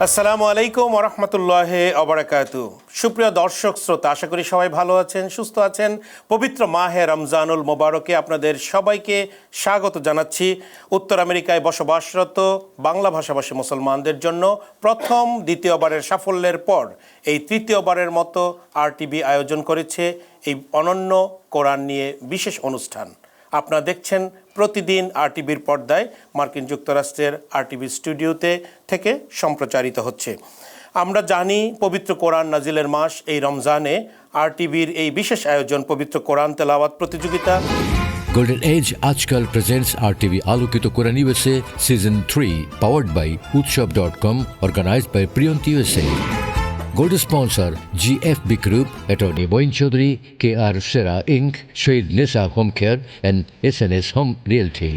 আসসালামু আলাইকুম ওয়া রাহমাতুল্লাহি ওয়া বারাকাতুহু। সুপ্রিয় দর্শক শ্রোতা, আশা করি সবাই ভালো আছেন, সুস্থ আছেন। পবিত্র মাহে রমজানুল মোবারকে আপনাদের সবাইকে স্বাগত জানাচ্ছি। উত্তর আমেরিকায় বসবাসরত বাংলা ভাষাভাষী মুসলমানদের জন্য প্রথম দ্বিতীয়বারের সাফল্যের পর এই তৃতীয়বারের মতো আরটিভি আয়োজন করেছে এই অনন্য কোরআন নিয়ে বিশেষ অনুষ্ঠান। আপনারা দেখছেন প্রতিদিন আরটিভির পর্দায় মার্কিন যুক্তরাষ্ট্রের আরটিভি স্টুডিওতে থেকে সম্প্রচারিত হচ্ছে। আমরা জানি পবিত্র কোরআন নাজিলের মাস এই রমজানে আরটিভির এই বিশেষ আয়োজন পবিত্র কোরআন তেলাওয়াত প্রতিযোগিতা। Golden Age Ajkal presents RTV Alokito Quran USA Season 3 powered by Utshab.com organized by Priyant USA. Gold sponsor GFB Group, Attorney Moin Chaudhary, KR Sera Inc., Shahid Nisa Home Care and SNS Home Realty.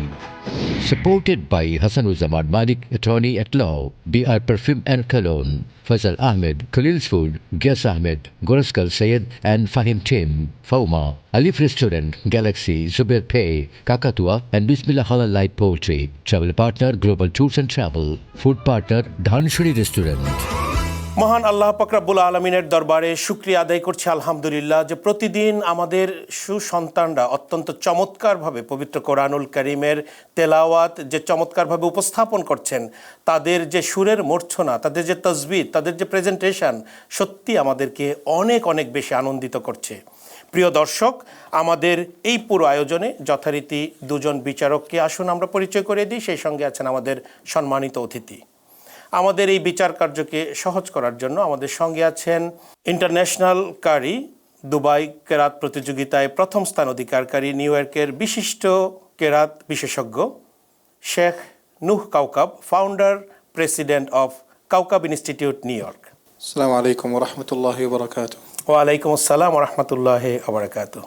Supported by Hassanuzzaman Malik, Attorney at Law, BR Perfume and Cologne, Faisal Ahmed, Khalil's Food, Gas Ahmed, Goraskal Sayed and Fahim Tim, Fauma, Alif Restaurant, Galaxy, Zubair Pay, Kakatua and Bismillah Halal Light Poultry. Travel partner Global Tours and Travel. Food partner Dhanshuri Restaurant. মহান আল্লাহ পাক রব্বুল আলামিনের দরবারে শুকরিয়া আদায় করছি আলহামদুলিল্লাহ যে প্রতিদিন আমাদের সুসন্তানরা অত্যন্ত চমৎকারভাবে পবিত্র কোরআনুল কারীমের তেলাওয়াত যে চমৎকারভাবে উপস্থাপন করছেন, তাদের যে সুরের মূর্ছনা, তাদের যে তাসবিহ, তাদের যে প্রেজেন্টেশন সত্যি আমাদেরকে অনেক অনেক বেশি আনন্দিত করছে। প্রিয় দর্শক, আমাদের এই পুরো আয়োজনে যথারীতি দুজন বিচারককে আসুন আমরা পরিচয় করে দিই। সেই সঙ্গে আছেন আমাদের সম্মানিত অতিথি। আমাদের এই বিচার কার্যকে সহজ করার জন্য আমাদের সঙ্গে আছেন ইন্টারন্যাশনাল কারি, দুবাই কেরাত প্রতিযোগিতায় প্রথম স্থান অধিকারকারী, নিউ ইয়র্কের বিশিষ্ট কেরাত বিশেষজ্ঞ Sheikh Nuh Kaukab, founder president of Kaukab institute, New York. আসসালামু আলাইকুম ওয়া রাহমাতুল্লাহি ওয়া বারাকাতুহু। ওয়ালাইকুম আসসালাম ওয়া রাহমাতুল্লাহি ওয়া বারাকাতুহু।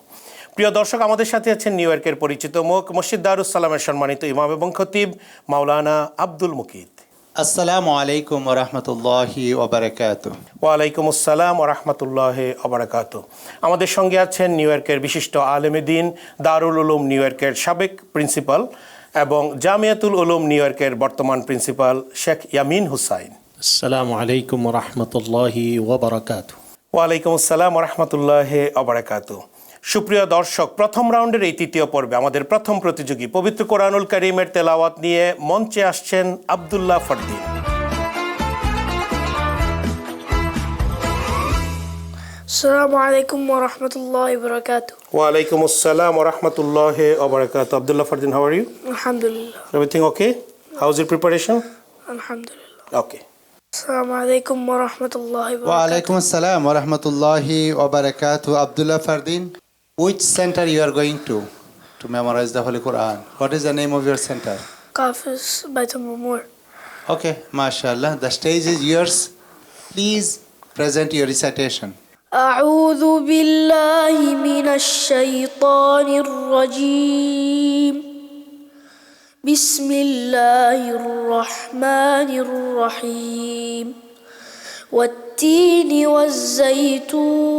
প্রিয় দর্শক, আমাদের সাথে আছেন নিউ ইয়র্কের পরিচিত মুখ, মসজিদ দারুস সালামের সম্মানিত ইমাম এবং খতিব মাওলানা আব্দুল মুকিত। আসসালামু আলাইকুম ওয়া রাহমাতুল্লাহি ওয়া বারাকাতুহু। ওয়ালাইকুম আসসালাম ওয়া রাহমাতুল্লাহি ওয়া বারাকাতুহু। আমাদের সঙ্গে আছেন নিউ ইয়র্কের বিশিষ্ট আলেমে দ্বীন, দারুল উলুম নিউ ইয়র্কের সাবেক প্রিন্সিপাল এবং জামিয়াতুল উলুম নিউ ইয়র্কের বর্তমান প্রিন্সিপাল শেখ ইয়ামিন হুসাইন। আসসালামু আলাইকুম ওয়া রাহমাতুল্লাহি ওয়া বারাকাতুহু। ওয়ালাইকুম আসসালাম ওয়া রাহমাতুল্লাহি ওয়া বারাকাতুহু। সুপ্রিয় দর্শক, প্রথম রাউন্ডের এই তৃতীয় পর্বে আমাদের প্রথম প্রতিযোগী পবিত্র কোরআনুল কারীমের তেলাওয়াত নিয়ে মঞ্চে আসছেন আব্দুল্লাহ ফারদিন। আসসালামু আলাইকুম ওয়া রাহমাতুল্লাহি ওয়া বারাকাতুহু। ওয়ালাইকুম আসসালাম ওয়া রাহমাতুল্লাহি ওয়া বারাকাতুহু। Abdullah Fardin, how are you? আলহামদুলিল্লাহ। Everything okay? How's your preparation? আলহামদুলিল্লাহ। Okay. আসসালামু আলাইকুম ওয়া রাহমাতুল্লাহি ওয়া Wa বারাকাতুহু। alaikum assalam wa rahmatullahi wa barakatuh. Abdullah Fardin, which center you are going to memorize the Holy Quran? What is the name of your center? Qafis Baitul Mamur. Okay, mashallah. The stage is yours. Please present your recitation. أعوذ بالله من الشيطان الرجيم. بسم الله الرحمن الرحيم. والتين والزيتون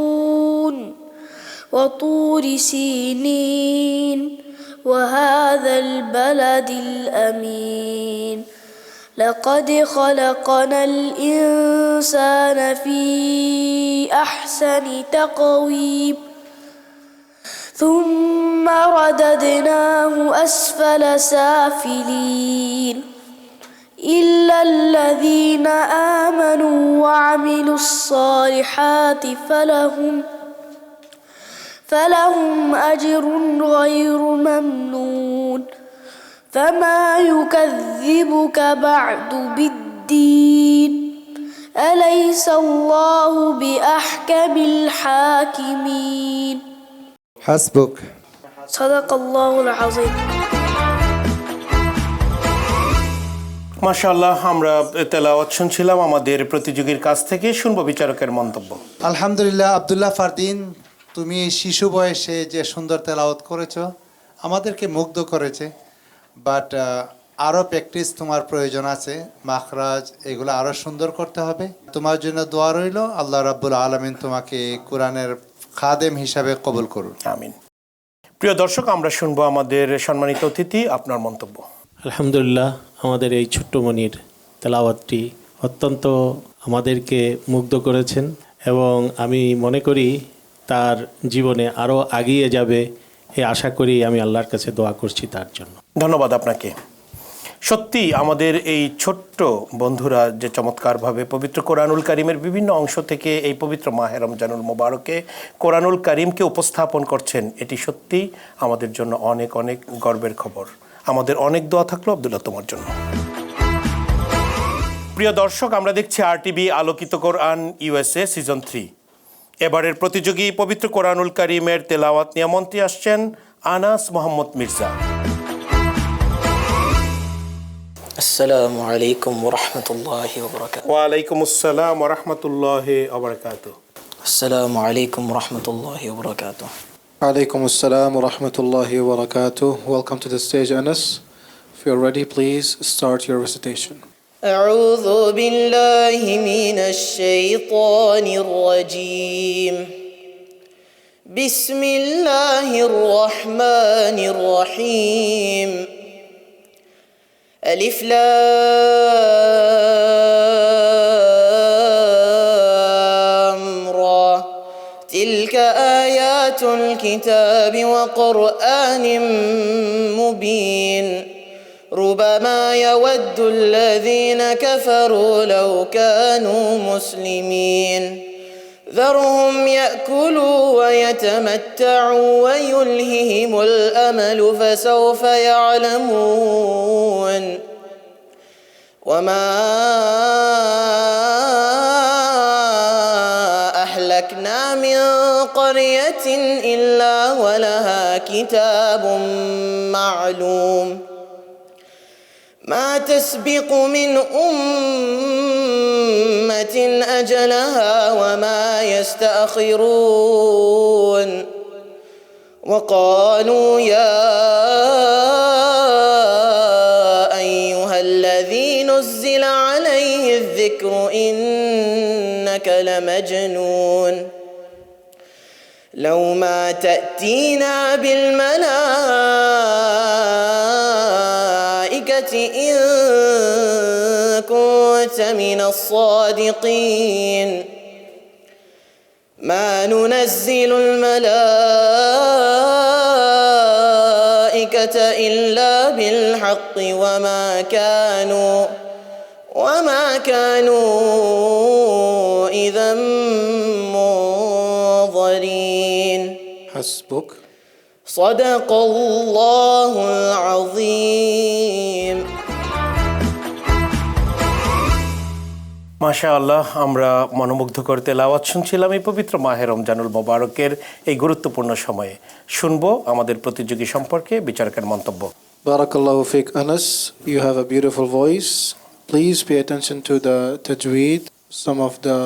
وطور سينين وهذا البلد الأمين. لقد خلقنا الإنسان في أحسن تقويم ثم رددناه أسفل سافلين إلا الذين آمنوا وعملوا الصالحات فلهم أجر غير ممنون. فما يكذبك بعد بالدين أليس الله بأحكم الحاكمين. Hasbuk. صدق الله العظيم. মাশাআল্লাহ, আমরা তেলাওয়াত শুনছিলাম আমাদের প্রতিযোগীর কাছ থেকে। শুনবো বিচারকের মন্তব্য। আলহামদুলিল্লাহ, আব্দুল্লাহ ফারদিন, তুমি শিশু বয়সে যে সুন্দর তেলাওয়াত করেছো আমাদেরকে মুগ্ধ করেছে, বাট আরও প্র্যাকটিস তোমার প্রয়োজন আছে। মাখরাজ এগুলো আরও সুন্দর করতে হবে। তোমার জন্য দোয়া রইল, আল্লাহ রাব্বুল আলামিন তোমাকে কোরআনের খাদেম হিসাবে কবুল করুন, আমিন। প্রিয় দর্শক, আমরা শুনবো আমাদের সম্মানিত অতিথি আপনার মন্তব্য। আলহামদুলিল্লাহ, আমাদের এই ছোট্ট মনির তেলাওয়াতটি অত্যন্ত আমাদেরকে মুগ্ধ করেছেন এবং আমি মনে করি তার জীবনে আরও এগিয়ে যাবে এই আশা করি আমি আল্লাহর কাছে দোয়া করছি তার জন্য। ধন্যবাদ আপনাকে। সত্যি আমাদের এই ছোট্ট বন্ধুরা যে চমৎকারভাবে পবিত্র কোরআনুল কারীমের বিভিন্ন অংশ থেকে এই পবিত্র মাহে রমজানুল মোবারকে কোরআনুল কারীমকে উপস্থাপন করছেন, এটি সত্যি আমাদের জন্য অনেক অনেক গর্বের খবর। আমাদের অনেক দোয়া থাকলো আব্দুল্লাহ তোমার জন্য। প্রিয় দর্শক, আমরা দেখছি RTV আলোকিত কোরআন USA সিজন 3। এবারের প্রতিযোগী পবিত্র কোরআনুল কারীমের তেলাওয়াত নিয়ে মঞ্চে আসছেন আনাস মোহাম্মদ মির্জা। আসসালামু আলাইকুম ওয়া রাহমাতুল্লাহি ওয়া বারাকাতুহু। ওয়া আলাইকুম আসসালাম ওয়া রাহমাতুল্লাহি ওয়া বারাকাতুহু। আসসালামু আলাইকুম ওয়া রাহমাতুল্লাহি ওয়া বারাকাতুহু। Alaikum assalam wa rahmatullahi wa barakatuh. Welcome to the stage, Anas. If you're ready, please start your recitation. أعوذ بالله من الشيطان الرجيم. بسم الله الرحمن الرحيم. ألف لام را تلك آيات الكتاب وقرآن مبين ربما يود الذين كفروا لو كانوا مسلمين ذرهم يأكلوا ويتمتعوا ويلههم الأمل فسوف يعلمون وما أهلكنا من قرية إلا ولها كتاب معلوم ما تسبق من أمة أجلها وما يستأخرون وقالوا يا أيها الذي نزل عليه الذكر إنك لمجنون لو ما تأتينا بالملائكة إن كنت من الصادقين ما ننزل الملائكة إلا بالحق وما كانوا إذا منظرين حسبك. صدق الله العظيم. মাশাআল্লাহ, আমরা মনোমুগ্ধকর তেলাওয়াত শুনছিলাম এই পবিত্র মাহে রমজানুল মোবারকের এই গুরুত্বপূর্ণ সময়ে। শুনবো আমাদের প্রতিযোগী সম্পর্কে বিচারকের মন্তব্য। Barakallahu fiqh, Anas. You have a beautiful voice. Please pay attention to the tajweed, some of the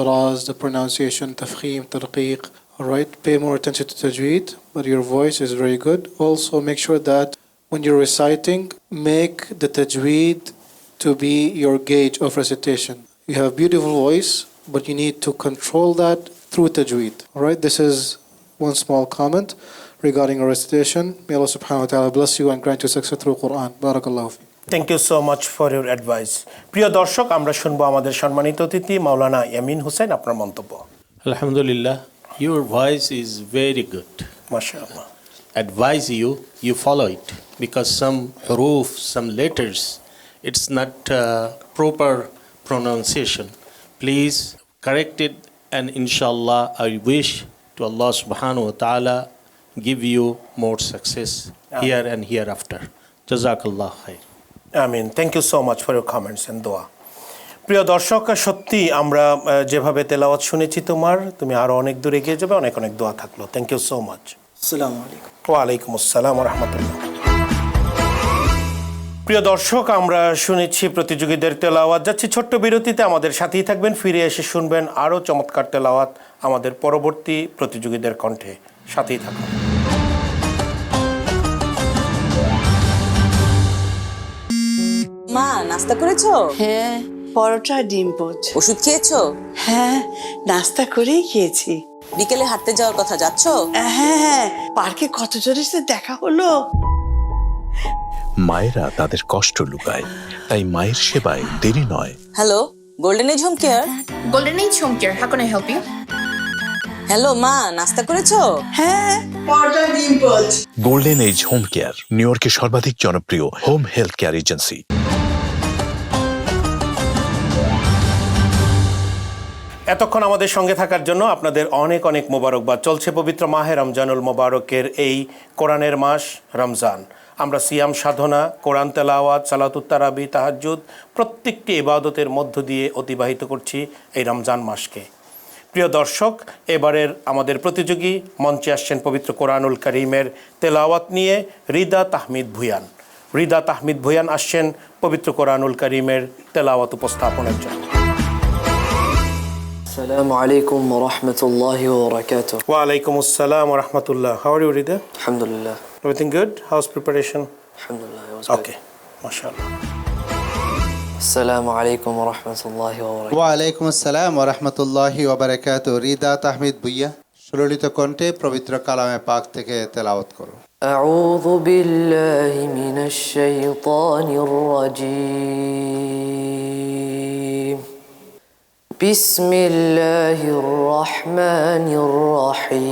ras, the pronunciation, tafkhim, tarqiq. All right, pay more attention to tajweed, but your voice is very good. Also, make sure that when you're reciting, make the tajweed to be your gauge of recitation. You have a beautiful voice, but you need to control that through tajweed. All right, this is one small comment regarding our recitation. May Allah subhanahu wa ta'ala bless you and grant you success through Quran. Barakallahu fi. Thank you so much for your advice. প্রিয় দর্শক, আমরা শুনবো আমাদের সম্মানিত অতিথি মাওলানা ইয়ামিন হোসেন, আপনার মন্তব্য। আলহামদুলিল্লাহ, your voice is very good. মাশাআল্লাহ। Advise you follow it because some huruf, some letters, it's not proper pronunciation. Please correct it, and inshallah I wish to Allah subhanahu wa ta'ala give you more success here and hereafter. Jazakallah khair. আমিন। Thank you so much for your comments and দোয়া। প্রিয় দর্শক, সত্যি আমরা যেভাবে তেলাওয়াত শুনেছি তুমি আরো অনেক দূর এগিয়ে যাবে। অনেক অনেক দোয়া থাকলো। Thank you so much. আসসালামু আলাইকুম। ওয়া আলাইকুম আসসালাম ওয়া রাহমাতুল্লাহ। প্রিয় দর্শক, আমরা শুনেছি প্রতিযোগীদের তেলাওয়াত। যাচ্ছি ছোট্ট বিরতিতে, আমাদের সাথেই থাকবেন। ফিরে এসে শুনবেন আরো চমৎকার তেলাওয়াত আমাদের পরবর্তী প্রতিযোগীদের কণ্ঠে। সাথেই থাকুন। মা, নাস্তা করেছো? হ্যাঁ, পরোটা ডিম পোচ। ওষুধ খেয়েছো? হ্যাঁ, নাস্তা করেই খেয়েছি। বিকেলে হাঁটতে যাওয়ার কথা, যাচ্ছো? হ্যাঁ, পার্কে কত জনের সাথে দেখা হলো। মায়েরা তাদের কষ্ট লুকায়, তাই মায়ের সেবায় দেরি নয়। Hello, golden age home care. Golden Age Home Care, how can I help you? Hello মা, নাস্তা করেছো? হ্যাঁ, পরোটা ডিম poach. Golden age home care, New ইয়র্কের সর্বাধিক জনপ্রিয় হোম হেলথ কেয়ার এজেন্সি। এতক্ষণ আমাদের সঙ্গে থাকার জন্য আপনাদের অনেক অনেক মোবারকবাদ। চলছে পবিত্র মাহে রমজানুল মোবারকের এই কোরআনের মাস রমজান। আমরা সিয়াম সাধনা, কোরআন তেলাওয়াত, সালাতুত তারাবি, তাহাজ্জুদ প্রত্যেকটি ইবাদতের মধ্য দিয়ে অতিবাহিত করছি এই রমজান মাসকে। প্রিয় দর্শক, এবারের আমাদের প্রতিযোগী মঞ্চে আসছেন পবিত্র কোরআনুল কারীমের তেলাওয়াত নিয়ে রিদা তাহমিদ ভুঁইয়ান। রিদা তাহমিদ ভুঁইয়ান আসছেন পবিত্র কোরআনুল কারীমের তেলাওয়াত উপস্থাপনের জন্য। السلام عليكم ورحمة الله وبركاته. ওয়ালাইকুম আসসালাম ওয়া রাহমাতুল্লাহ। How are you, Rida? الحمد لله. Everything good? How's preparation? الحمد لله. it was good. Okay. MashaAllah. السلام عليكم ورحمة الله وبركاته. ওয়ালাইকুম আসসালাম ওয়া রাহমাতুল্লাহি ওয়া বারাকাতুহু। রিদা তাহমিদ ভুইয়া সুললিত কণ্ঠে পবিত্র কালামে পাক থেকে তেলাওয়াত করো। أعوذ بالله من الشيطان الرجيم. بسم الله الرحمن الرحيم.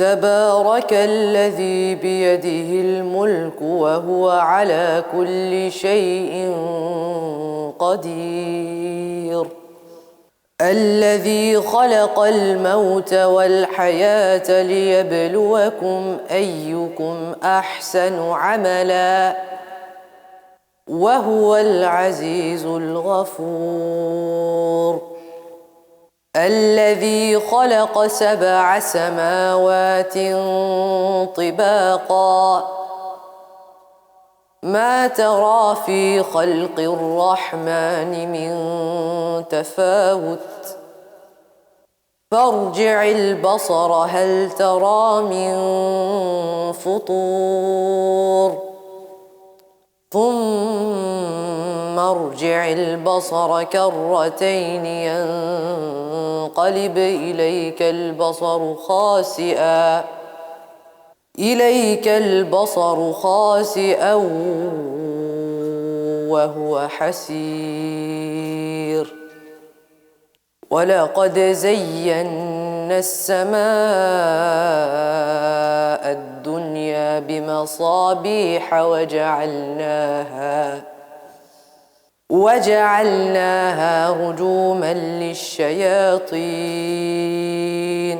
تبارك الذي بيده الملك وهو على كل شيء قدير. الذي خلق الموت والحياة ليبلوكم أيكم أحسن عملا وهو العزيز الغفور. الذي خلق 7 سماوات طباقا ما ترى في خلق الرحمن من تفاوت فارجع البصر هل ترى من فطور ثم ارجع البصر كرتين ينقلب إليك البصر خاسئا وهو حسير. ولقد زينا السماء الدنيا بمصابيح وجعلناها رجوما للشياطين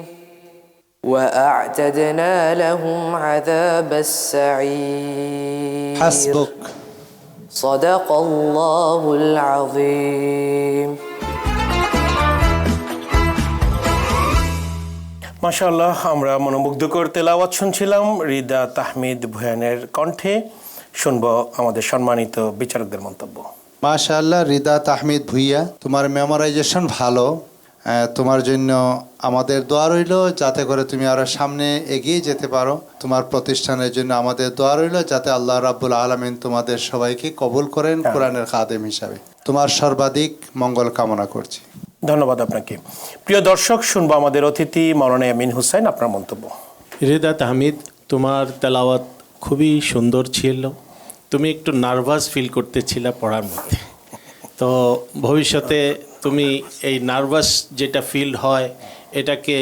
وأعتدنا لهم عذاب السعير. حسبك. صدق الله العظيم. মাশাআল্লাহ, আমরা মনোমুগ্ধকর তেলাওয়াত শুনছিলাম রিদা তাহমিদ ভুঁইয়ানের কণ্ঠে। শুনবো আমাদের সম্মানিত বিচারকদের মন্তব্য। মাশাআল্লাহ, রিদা তাহমিদ ভুইয়া, তোমার মেমোরাইজেশন ভালো। তোমার জন্য আমাদের দোয়া রইল যাতে করে তুমি আরো সামনে এগিয়ে যেতে পারো। তোমার প্রতিষ্ঠানের জন্য আমাদের দোয়া রইল যাতে আল্লাহ রাব্বুল আলামিন তোমাদের সবাইকে কবুল করেন কোরআনের খাদেম হিসাবে। তোমার সর্বাধিক মঙ্গল কামনা করছি। ধন্যবাদ আপনাকে। প্রিয় দর্শক, শুনবো আমাদের অতিথি মাওলানা আমিন হুসাইন, আপনার মন্তব্য। রিদা তাহমিদ, তোমার তেলাওয়াত খুবই সুন্দর ছিল। তুমি একটু নার্ভাস ফিল করতেছিলে পড়ার মধ্যে, তো ভবিষ্যতে তুমি এই নার্ভাস যেটা ফিল হয় এটাকে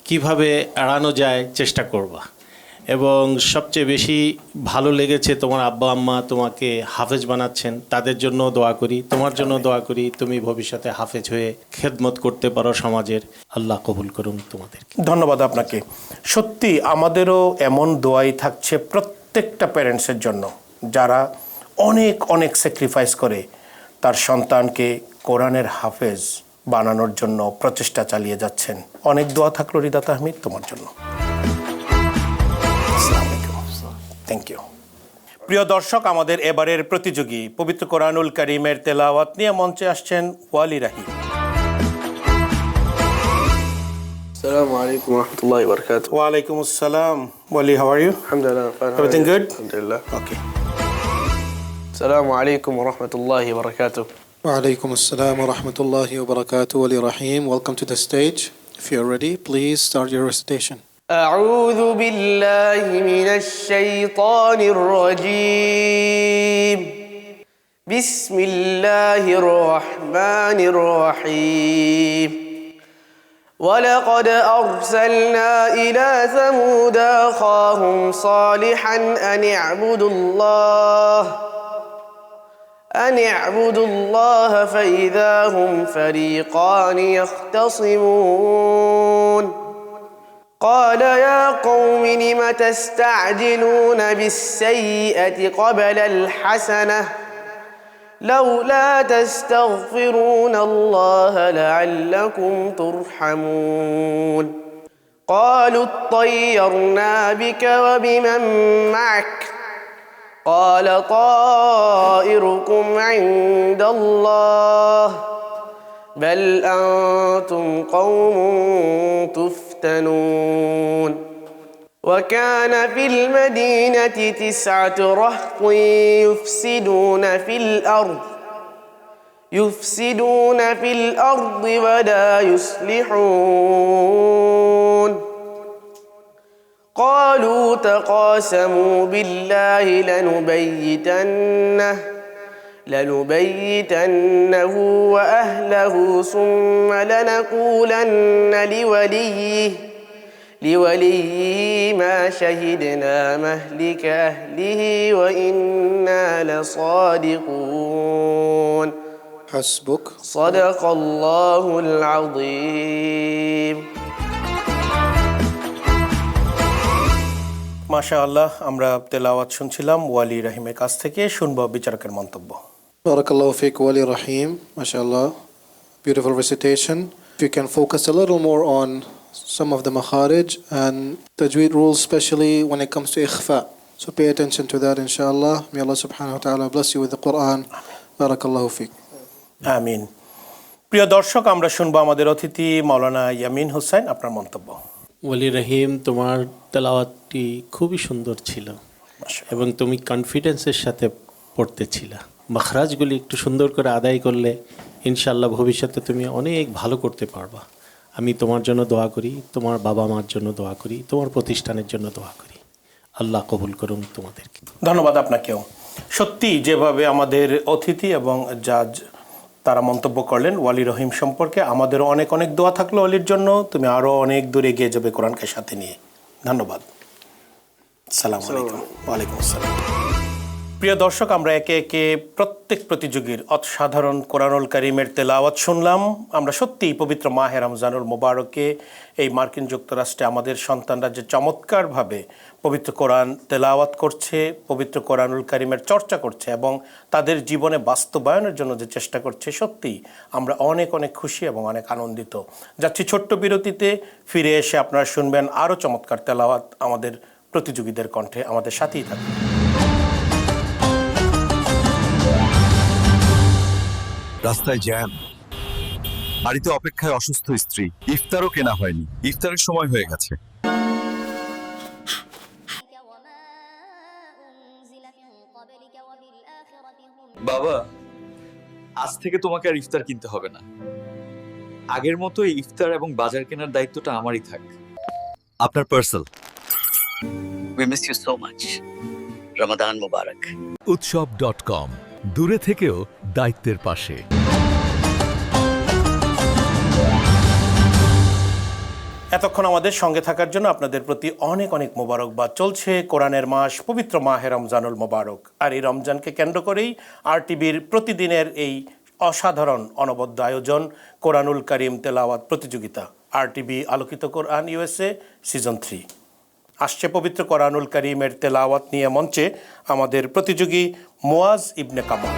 কিভাবে এড়ানো যায় চেষ্টা করবা। এবং সবচেয়ে বেশি ভালো লেগেছে তোমার আব্বা আম্মা তোমাকে হাফেজ বানাচ্ছেন, তাদের জন্য দোয়া করি, তোমার জন্য দোয়া করি, তুমি ভবিষ্যতে হাফেজ হয়ে খেদমত করতে পারো সমাজের। আল্লাহ কবুল করুন তোমাদেরকে। ধন্যবাদ আপনাকে। সত্যি আমাদেরও এমন দোয়াই থাকছে প্রত্যেকটা প্যারেন্টসের জন্য যারা অনেক অনেক স্যাক্রিফাইস করে তার সন্তানকে কোরআনের হাফেজ বানানোর জন্য প্রচেষ্টা চালিয়ে যাচ্ছেন। অনেক দোয়া থাকলো রিদা তাহমিদ তোমার জন্য। Thank you. প্রিয় দর্শক, আমাদের এবারের প্রতিযোগী পবিত্র কোরআনুল কারীমের তেলাওয়াত নিয়ে মঞ্চে আসছেন ওয়ালি Rahi. Assalamu alaikum wa rahmatullahi wa barakatuh. Walaikum assalam. Wali, how are you? Alhamdulillah. Fine. Everything good? Alhamdulillah. Okay. Assalamu alaikum wa rahmatullahi wa barakatuh. وعليكم السلام ورحمة الله وبركاته. ولي رحيم, welcome to the stage. If you're ready, please start your recitation. أعوذ بالله من الشيطان الرجيم بسم الله الرحمن الرحيم ولقد أرسلنا إلى ثمود أخاهم صالحا أن اعبدوا الله فإذا هم فريقان يختصمون قال يا قوم لم تستعجلون بالسيئة قبل الحسنة لولا تستغفرون الله لعلكم ترحمون قالوا اطيرنا بك وبمن معك قال طائركم عند الله بل أنتم قوم تفتنون وكان في المدينة 9 رهط يفسدون في الأرض ولا يصلحون قالوا تقاسموا بالله لنبيتنه وأهله ثم لنقولن لوليه ما شهدنا مهلك أهله وإنا لصادقون حسبك. صدق الله العظيم. মাশাআল্লাহ, আমরা তেলাওয়াত শুনছিলাম ওয়ালি রহিমের কাছ থেকে। শুনবো বিচারকের মন্তব্য। Barakallahu fiqh Wali Rahim. MashaAllah. Beautiful recitation. If you can focus a little more on some of the makharij and tajweed rules, especially when it comes to ikhfa. So pay attention to that, inshallah. May Allah subhanahu wa ta'ala bless you with the Quran. Barakallahu fiqh. আমিন। প্রিয় দর্শক, আমরা শুনবো আমাদের অতিথি মাওলানা ইয়ামিন হোসেন, আপনার মন্তব্য। ওয়ালি রহিম, তোমার তেলাওয়াতটি খুবই সুন্দর ছিল এবং তুমি কনফিডেন্সের সাথে পড়তেছিলা। মাখরাজগুলি একটু সুন্দর করে আদায় করলে ইনশাআল্লাহ ভবিষ্যতে তুমি অনেক ভালো করতে পারবা। আমি তোমার জন্য দোয়া করি, তোমার বাবা মার জন্য দোয়া করি, তোমার প্রতিষ্ঠানের জন্য দোয়া করি। আল্লাহ কবুল করুন তোমাদেরকে। ধন্যবাদ আপনাকেও। সত্যি যেভাবে আমাদের অতিথি এবং জাজ তারা মন্তব্য করলেন ওয়ালি রহিম সম্পর্কে, আমাদেরও অনেক অনেক দোয়া থাকলো ওয়ালির জন্য। তুমি আরও অনেক দূরে এগিয়ে যাবে কোরআনকে সাথে নিয়ে। ধন্যবাদ। আসসালামু আলাইকুম। ওয়ালাইকুম আসসালাম। প্রিয় দর্শক, আমরা একে একে প্রত্যেক প্রতিযোগীর অসাধারণ কোরআনুল কারীমের তেলাওয়াত শুনলাম। আমরা সত্যিই পবিত্র মাহে রমজানুল মোবারকে এই মার্কিন যুক্তরাষ্ট্রে আমাদের সন্তানরা যে চমৎকারভাবে পবিত্র কোরআন তেলাওয়াত করছে, পবিত্র কোরআনুল কারীমের চর্চা করছে এবং তাদের জীবনে বাস্তবায়নের জন্য যে চেষ্টা করছে, সত্যিই আমরা অনেক অনেক খুশি এবং অনেক আনন্দিত। যাচ্ছি ছোট্ট বিরতিতে, ফিরে এসে আপনারা শুনবেন আরও চমৎকার তেলাওয়াত আমাদের প্রতিযোগীদের কণ্ঠে। আমাদের সাথেই থাকবে। রাস্তায় জ্যাম, বাড়িতে অপেক্ষায় অসুস্থ স্ত্রী, ইফতারও কেনা হয়নি, ইফতারের সময় হয়ে গেছে। বাবা, আজ থেকে তোমাকে আর ইফতার কিনতে হবে না। আগের মতো ইফতার এবং বাজার কেনার দায়িত্বটা আমারই থাক। আপনার parcel. We miss you so much. Ramadan Mubarak. উৎসব.com, দূরে থেকেও দায়িত্বের পাশে। এতক্ষণ আমাদের সঙ্গে থাকার জন্য আপনাদের প্রতি অনেক অনেক মোবারকবাদ। চলছে কোরআনের মাস, পবিত্র মাহে রমজানুল মোবারক। আর এই রমজানকে কেন্দ্র করেই আরটিভির প্রতিদিনের এই অসাধারণ অনবদ্য আয়োজন কোরআনুল কারীম তেলাওয়াত প্রতিযোগিতা, আরটিভি আলোকিত কোরআন ইউএসএ সিজন 3। আসছে পবিত্র কোরআনুল কারীমের তেলাওয়াত নিয়ে মঞ্চে আমাদের প্রতিযোগী মুয়াজ ইবনে Kamal.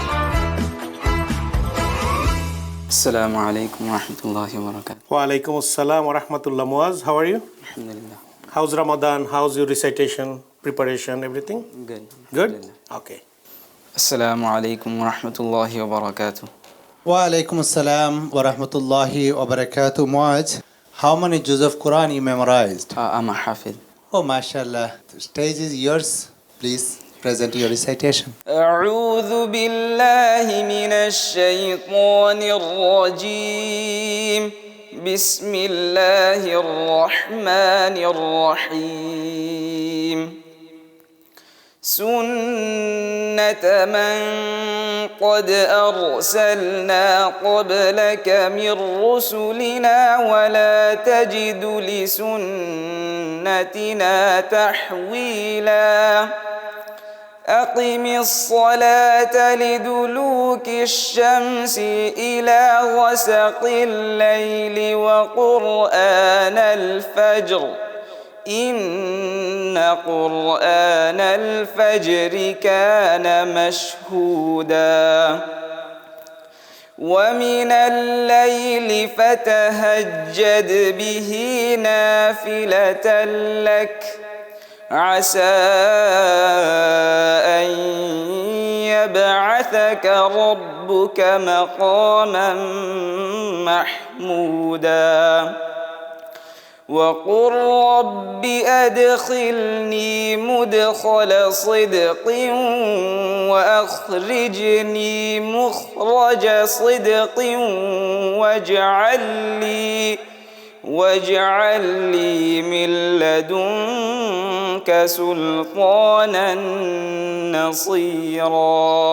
Assalamu alaikum wa rahmatullahi wa barakatuh. Wa alaikum assalam wa rahmatullah. Muaz, how are you? Alhamdulillah. How's Ramadan? How's your recitation, preparation, everything? Good. Good? Okay. Assalamu alaikum wa rahmatullahi wa barakatuh. Wa alaikum assalam wa rahmatullahi wa barakatuh. Muaz, how many juz of Quran you memorized? I'm a hafid. Oh, mashallah. The stage is yours. Please present your recitation. أعوذ بالله من الشيطان الرجيم بسم الله الرحمن الرحيم سنة من قد أرسلنا قبلك من رسلنا ولا تجد لسنتنا تحويلا أقم الصلاة لدلوك الشمس إلى غسق الليل وقرآن الفجر إن قرآن الفجر كان مشهودا ومن الليل فتهجد به نافلة لك عسى أن يبعثك ربك مقاما محمودا وقل رب أدخلني مدخل صدق وأخرجني مخرج صدق واجعل لي من لدنك سلطانا نصيرا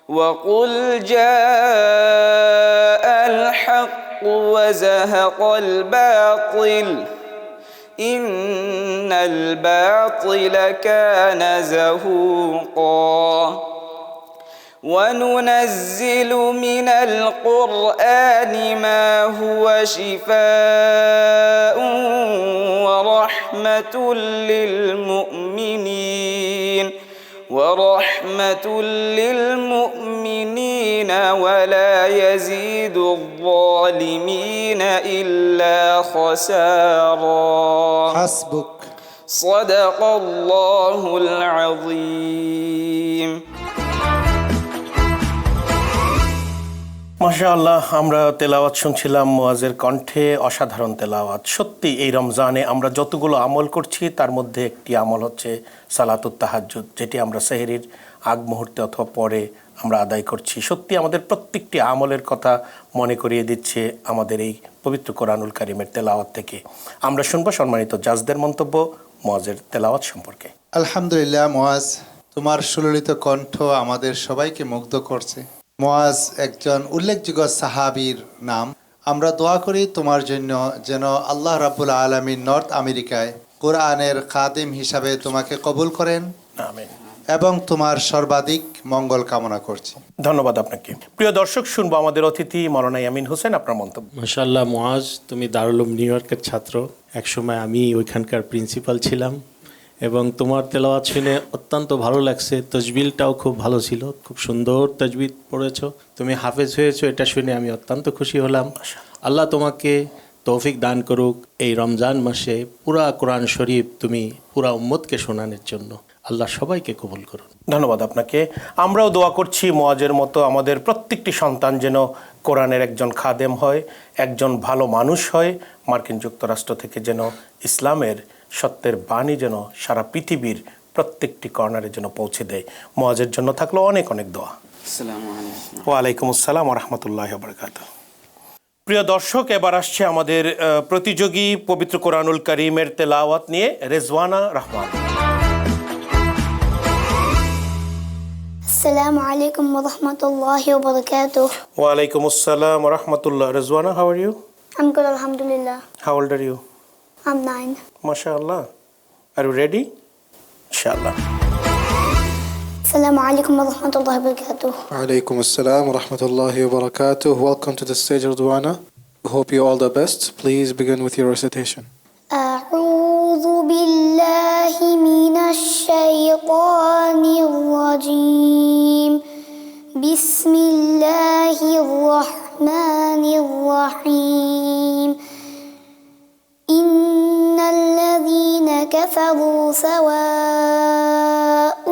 وقل جاء الحق وزهق الباطل إن الباطل كان زهوقا وننزل من القرآن ما هو شفاء ورحمة للمؤمنين ولا يزيد الظالمين إلا خسارا حسبك صدق الله العظيم মাশাআল্লাহ, আমরা তেলাওয়াত শুনছিলাম মুয়াজের কণ্ঠে। অসাধারণ তেলাওয়াত। সত্যি এই রমজানে আমরা যতগুলো আমল করছি তার মধ্যে একটি আমল হচ্ছে সালাতুত তাহাজ্জুদ, যেটি আমরা সেহরির আগ মুহূর্তে অথবা পরে আমরা আদায় করছি। সত্যি আমাদের প্রত্যেকটি আমলের কথা মনে করিয়ে দিচ্ছে আমাদের এই পবিত্র কোরআনুল কারীমের তেলাওয়াত থেকে। আমরা শুনবো সম্মানিত জাজদের মন্তব্য মুয়াজের তেলাওয়াত সম্পর্কে। আলহামদুলিল্লাহ মুয়াজ, তোমার সুললিত কণ্ঠ আমাদের সবাইকে মুগ্ধ করছে। মুয়াজ একজন উল্লেখযোগ্য সাহাবীর নাম। আমরা দোয়া করি তোমার জন্য যেন আল্লাহ রাব্বুল আলামিন নর্থ আমেরিকায় কোরআনের খাদিম হিসাবে তোমাকে কবুল করেন, আমিন, এবং তোমার সর্বাধিক মঙ্গল কামনা করছি। ধন্যবাদ আপনাকে। প্রিয় দর্শক, শুনবো আমাদের অতিথি মাওলানা ইয়ামিন হোসেন, আপনার মন্তব্য। মাশাআল্লাহ মুয়াজ, তুমি দারুল উলুম নিউ ইয়র্কের ছাত্র, একসময় আমি ওইখানকার প্রিন্সিপাল ছিলাম এবং তোমার তেলাওয়াত শুনে অত্যন্ত ভালো লাগছে। তজবিলটাও খুব ভালো ছিল, খুব সুন্দর তজবিদ পড়েছো, তুমি হাফেজ হয়েছো, এটা শুনে আমি অত্যন্ত খুশি হলাম। আল্লাহ তোমাকে তৌফিক দান করুক এই রমজান মাসে পুরা কোরআন শরীফ তুমি পুরা উম্মতকে শোনানোর জন্য। আল্লাহ সবাইকে কবুল করুন। ধন্যবাদ আপনাকে। আমরাও দোয়া করছি মুয়াজের মতো আমাদের প্রত্যেকটি সন্তান যেন কোরআনের একজন খাদেম হয়, একজন ভালো মানুষ হয়, মার্কিন যুক্তরাষ্ট্র থেকে যেন ইসলামের সত্যের বাণী যেন সারা পৃথিবীর প্রত্যেকটি কর্নারে যেন পৌঁছে দেয়। মুয়াজের জন্য থাকলো অনেক অনেক দোয়া। ওয়ালাইকুম আসসালাম ওয়া রাহমাতুল্লাহি ওয়া বারাকাতুহু। প্রিয় দর্শক, এবার আসছে আমাদের প্রতিযোগী পবিত্র কোরআনুল কারীমের তেলাওয়াত নিয়ে Rezwana Rahman. Assalamu alaikum wa rahmatullahi wa barakatuh. ওয়ালাইকুম আসসালাম ওয়া রাহমাতুল্লাহ। Rezwana, how are you? I'm good, alhamdulillah. How old are you? I'm 9. MashaAllah. Are you ready? Inshallah. Assalamu alaikum wa rahmatullahi wa barakatuh. Alaikum assalam wa rahmatullahi wa barakatuh. Welcome to the stage, Ridwana. Hope you all the best. Please begin with your recitation. أعوذ بالله من الشيطان الرجيم. بسم الله الرحمن الرحيم. إن الذين كفروا سواء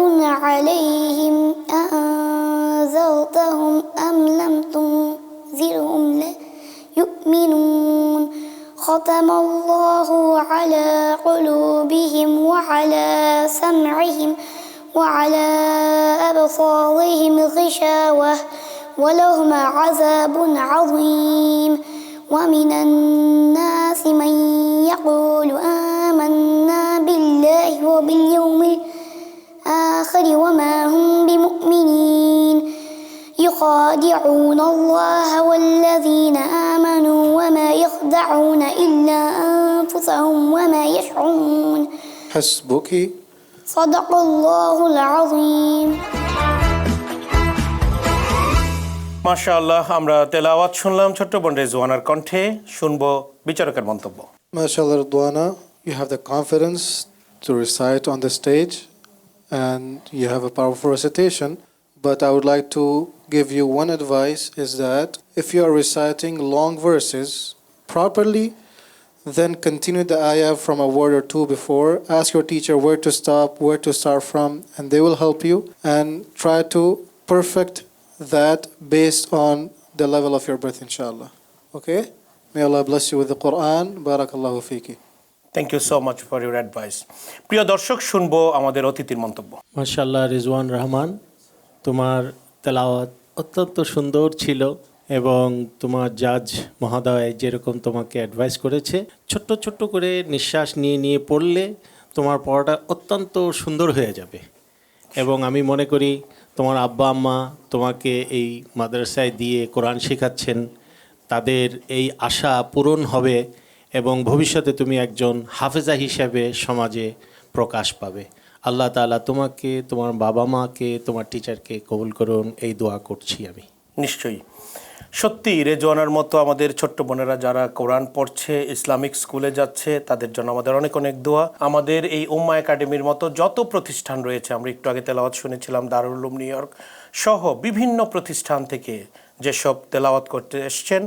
عليهم أنذرتهم أم لم تنذرهم لا يؤمنون. ختم الله على قلوبهم وعلى سمعهم وعلى أبصارهم غشاوة ولهم عذاب عظيم. ومن الناس من يقول آمنا بالله وباليوم الآخر وما هم بمؤمنين يخادعون الله والذين آمنوا وما يخدعون إلا أنفسهم وما يشعرون حسبك صدق الله العظيم মাশাআল্লাহ, আমরা তেলাওয়াত শুনলাম ছোট্ট বোন রেজওয়ানার কণ্ঠে। শুনবো বিচারকের মন্তব্য। MashaAllah Ridwana, you have the confidence to recite on the stage and you have a powerful recitation, but I would like to give you one advice is that if you are reciting long verses properly, then continue the ayah from a word or two before. Ask your teacher where to stop, where to start from, and they will help you, and try to perfect that based on the level of your breath, inshallah. Okay? May Allah bless you with the Quran. Barakallahu fiki. Thank you so much for your advice. প্রিয় দর্শক, শুনবো আমাদের অতিথির মন্তব্য। মাশাআল্লাহ রিজওয়ান রহমান, তোমার তেলাওয়াত অত্যন্ত সুন্দর ছিল এবং তোমার জাজ মহোদয় যেরকম তোমাকে অ্যাডভাইস করেছে, ছোট্ট ছোট্ট করে নিঃশ্বাস নিয়ে নিয়ে পড়লে তোমার পড়াটা অত্যন্ত সুন্দর হয়ে যাবে। এবং আমি মনে করি তোমার আব্বা আম্মা তোমাকে এই মাদ্রাসায় দিয়ে কোরআন শেখাচ্ছেন, তাদের এই আশা পূরণ হবে এবং ভবিষ্যতে তুমি একজন হাফেজা হিসেবে সমাজে প্রকাশ পাবে। আল্লাহ তাআলা তোমাকে, তোমার বাবা মাকে, তোমার টিচারকে কবুল করুন, এই দোয়া করছি আমি। নিশ্চয়ই, সত্যি রেজওয়ানার মতো আমাদের ছোট্ট বোনেরা যারা কোরআন পড়ছে, ইসলামিক স্কুলে যাচ্ছে, তাদের জন্য আমাদের অনেক অনেক দোয়া। আমাদের এই উম্মাহ একাডেমির মতো যত প্রতিষ্ঠান রয়েছে, আমরা একটু আগে তেলাওয়াত শুনেছিলাম দারুল উলুম নিউ ইয়র্ক সহ বিভিন্ন প্রতিষ্ঠান থেকে যেসব তেলাওয়াত করতে এসছেন,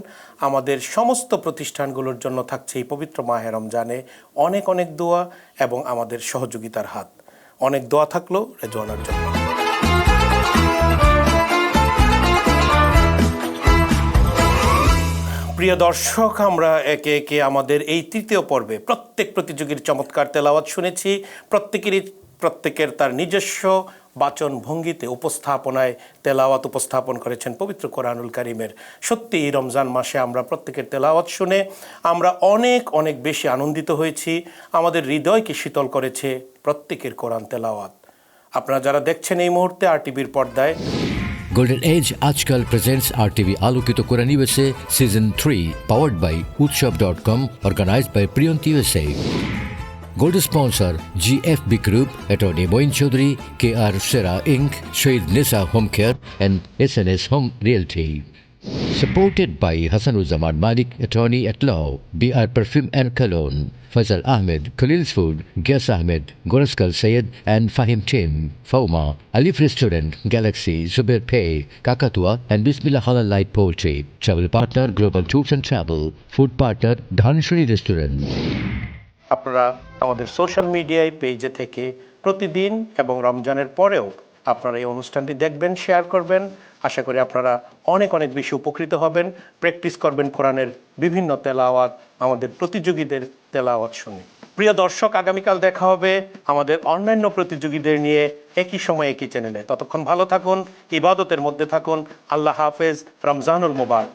আমাদের সমস্ত প্রতিষ্ঠানগুলোর জন্য থাকছে এই পবিত্র মাহে রমজানে অনেক অনেক দোয়া এবং আমাদের সহযোগিতার হাত। অনেক দোয়া থাকলো রেজওয়ানার জন্য। প্রিয় দর্শক, আমরা একে একে আমাদের এই তৃতীয় পর্বে প্রত্যেক প্রতিযোগীর চমৎকার তেলাওয়াত শুনেছি। প্রত্যেকের তার নিজস্ব বাচন ভঙ্গিতে উপস্থাপনায় তেলাওয়াত উপস্থাপন করেছেন পবিত্র কোরআনুল কারীমের। সত্যি এই রমজান মাসে আমরা প্রত্যেকের তেলাওয়াত শুনে আমরা অনেক অনেক বেশি আনন্দিত হয়েছি। আমাদের হৃদয়কে শীতল করেছে প্রত্যেকের কোরআন তেলাওয়াত। আপনারা যারা দেখছেন এই মুহূর্তে RTVর পর্দায়, Golden Age Ajkal presents RTV Alokito Qurani USA Season 3, powered by Utshab.com, organized by Priyanti USA. Gold sponsor GFB Group, Attorney Moin Chaudhary, KR Sera Inc., Shahid Nisa Home Care and SNS Home Realty. Supported by Hassanuzzaman Malik, Attorney at Law, BR Perfume and Cologne, Faisal Ahmed, Khalil's Food, Gas Ahmed, Goraskal Sayed and Fahim Tim, Fauma, Alif Restaurant, Galaxy, Zubair Pay, Kakatua and Bismillah Halal Light Poultry. Travel partner Global Tours and Travel. Food partner Dhanashri Restaurant. আপনারা আমাদের social মিডিয়ায় পেজে থেকে প্রতিদিন এবং রমজানের পরেও আপনারা এই অনুষ্ঠানটি দেখবেন, শেয়ার করবেন। আশা করি আপনারা অনেক অনেক বেশি উপকৃত হবেন, প্র্যাকটিস করবেন কোরআনের বিভিন্ন তেলাওয়াত, আমাদের প্রতিযোগীদের তেলাওয়াত শুনে। প্রিয় দর্শক, আগামীকাল দেখা হবে আমাদের অন্যান্য প্রতিযোগীদের নিয়ে একই সময় একই চ্যানেলে। ততক্ষণ ভালো থাকুন, ইবাদতের মধ্যে থাকুন। আল্লাহ হাফেজ, রমজানুল মুবারক।